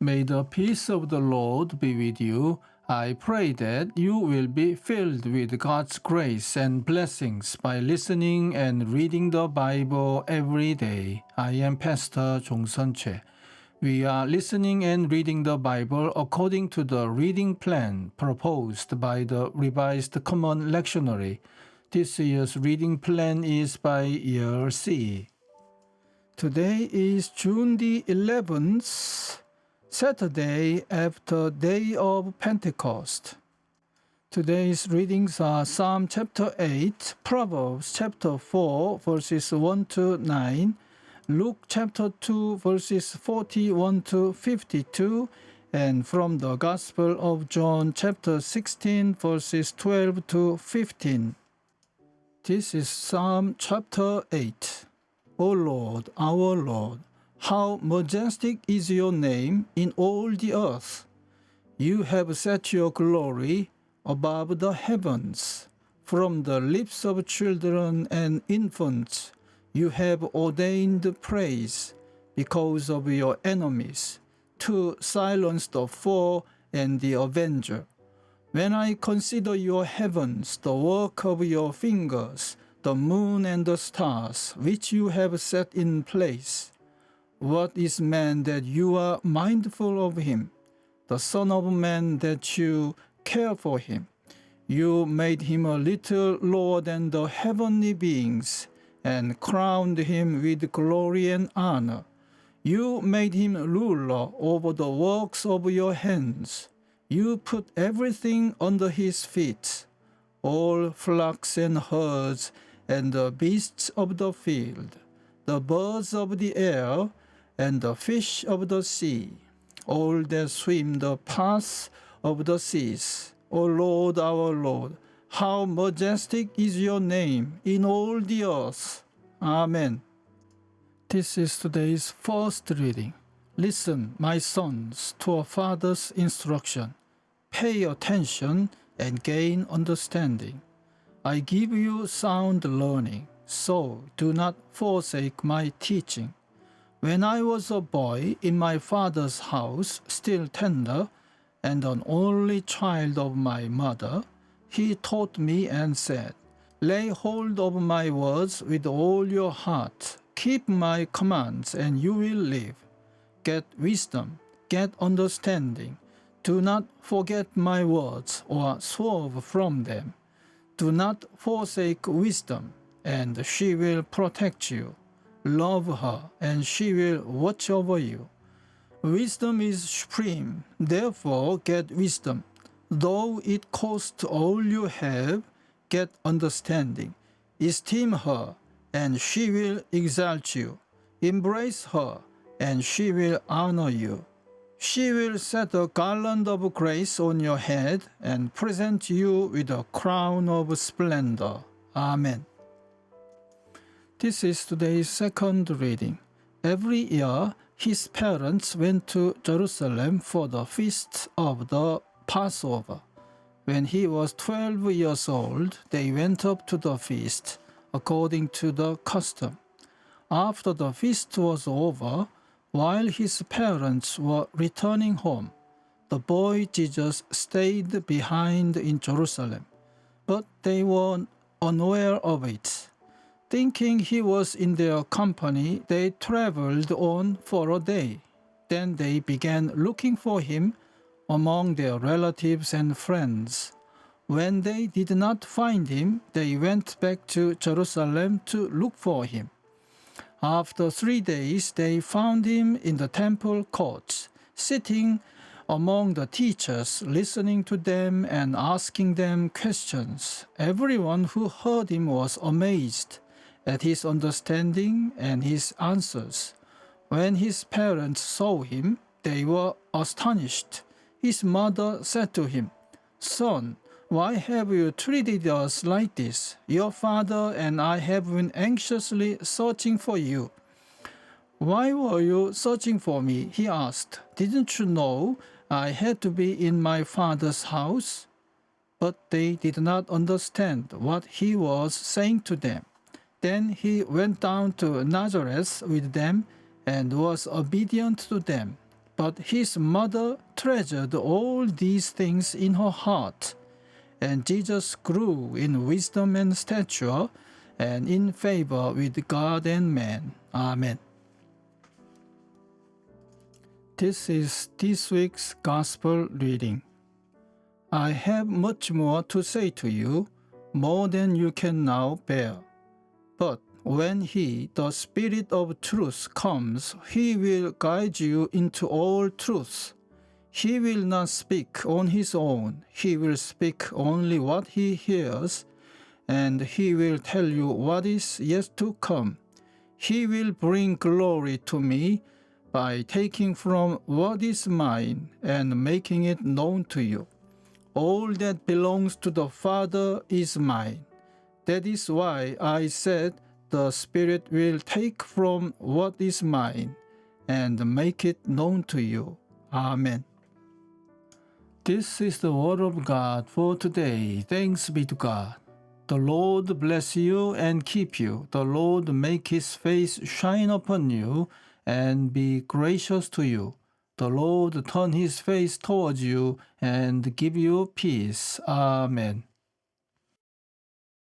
May the peace of the Lord be with you. I pray that you will be filled with God's grace and blessings by listening and reading the Bible every day. I am Pastor 종선채. We are listening and reading the Bible according to the reading plan proposed by the Revised Common Lectionary. This year's reading plan is by year C. Today is June the 11th, Saturday after Day of Pentecost. Today's readings are Psalm chapter 8, Proverbs chapter 4, verses 1 to 9, Luke chapter 2, verses 41 to 52, and from the Gospel of John chapter 16, verses 12 to 15. This is Psalm chapter 8. O Lord, our Lord, how majestic is your name in all the earth. You have set your glory above the heavens. From the lips of children and infants, you have ordained praise because of your enemies, to silence the foe and the avenger. When I consider your heavens, the work of your fingers, the moon and the stars, which you have set in place, what is man that you are mindful of him, the Son of Man that you care for him? You made him a little lower than the heavenly beings, and crowned him with glory and honor. You made him ruler over the works of your hands. You put everything under his feet, all flocks and herds, and the beasts of the field, the birds of the air, and the fish of the sea, all that swim the paths of the seas. O Lord, our Lord, how majestic is your name in all the earth. Amen. This is today's first reading. Listen, my sons, to a father's instruction. Pay attention and gain understanding. I give you sound learning, so do not forsake my teaching. When I was a boy in my father's house, still tender, and an only child of my mother, he taught me and said, Lay hold of my words with all your heart. Keep my commands, and you will live. Get wisdom, get understanding. Do not forget my words or swerve from them. Do not forsake wisdom, and she will protect you. Love her, and she will watch over you. Wisdom is supreme, therefore get wisdom. Though it cost all you have, get understanding. Esteem her, and she will exalt you. Embrace her, and she will honor you. She will set a garland of grace on your head and present you with a crown of splendor. Amen. This is today's second reading. Every year, his parents went to Jerusalem for the feast of the Passover. When he was 12 years old, they went up to the feast, according to the custom. After the feast was over, while his parents were returning home, the boy Jesus stayed behind in Jerusalem, but they were unaware of it. Thinking he was in their company, they traveled on for a day. Then they began looking for him among their relatives and friends. When they did not find him, they went back to Jerusalem to look for him. After 3 days, they found him in the temple courts, sitting among the teachers, listening to them and asking them questions. Everyone who heard him was amazed at his understanding and his answers. When his parents saw him, they were astonished. His mother said to him, Son, why have you treated us like this? Your father and I have been anxiously searching for you. Why were you searching for me? He asked. Didn't you know I had to be in my father's house? But they did not understand what he was saying to them. Then he went down to Nazareth with them and was obedient to them. But his mother treasured all these things in her heart. And Jesus grew in wisdom and stature, and in favor with God and man. Amen. This is this week's Gospel reading. I have much more to say to you, more than you can now bear. But when He, the Spirit of truth, comes, He will guide you into all truth. He will not speak on His own. He will speak only what He hears, and He will tell you what is yet to come. He will bring glory to me by taking from what is mine and making it known to you. All that belongs to the Father is mine. That is why I said the Spirit will take from what is mine and make it known to you. Amen. This is the word of God for today. Thanks be to God. The Lord bless you and keep you. The Lord make His face shine upon you and be gracious to you. The Lord turn His face towards you and give you peace. Amen.